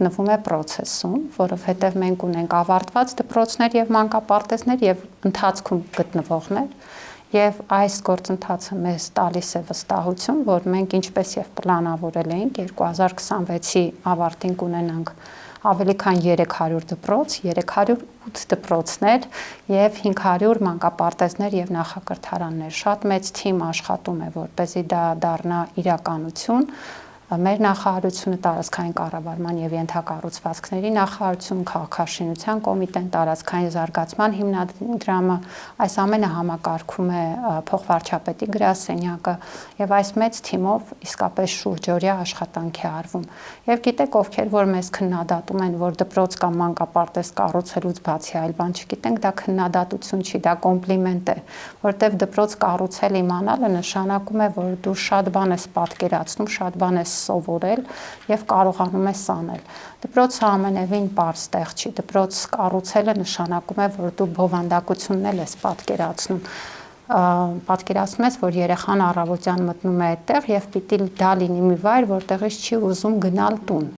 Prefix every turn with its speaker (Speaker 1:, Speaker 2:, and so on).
Speaker 1: գտնվում է process-ում, որովհետև մենք ունենք ավարտված դպրոցներ եւ մանկապարտեզներ եւ ընթացքում գտնվողներ, եւ այս գործընթացը մեզ տալիս է վստահություն, որ մենք ինչպես եւ պլանավորել էինք 2026-ի ավարտին կունենանք ավելի քան 300 դպրոց, 308 դպրոցներ եւ 500 մանկապարտեզներ եւ նախակրթարաններ։ Շատ մեծ թիմ աշխատում է, որպեսզի դա դառնա իրականություն։ Մեր նախարարությունը տարածքային կառավարման եւ ենթակառուցվածքների նախարարություն, քաղաքաշինության կոմիտեն, տարածքային զարգացման հիմնադրամը այս ամենը համակարգում է փոխվարչապետի գրասենյակը եւ այս մեծ թիմով իսկապես շուրջօրյա աշխատանք է արվում։ Եվ գիտեք ովքեր որ մեզ քննադատում են, որ դպրոց կամ մանկապարտեզ կառուցելուց բացի այլ բան չգիտենք, դա քննադատություն չի, դա կոմպլիմենտ է, որտեվ դպրոց կառուցել իմանալը նշանակում է, որ դու շատ բան ես պատկերացնում, շատ բան ես սովորել եւ կարողանում ես անել։ Դպրոցը ամենևին պարզ տեղ չի։ Դպրոց կառուցելը նշանակում է, որ դու բովանդակությունն էլ ես պատկերացնում։ Պատկերացնում ես, որ երեխան առավոտյան մտնում է այդտեղ եւ պիտի դա լինի մի վայր, որտեղից չի ուզում գնալ տուն։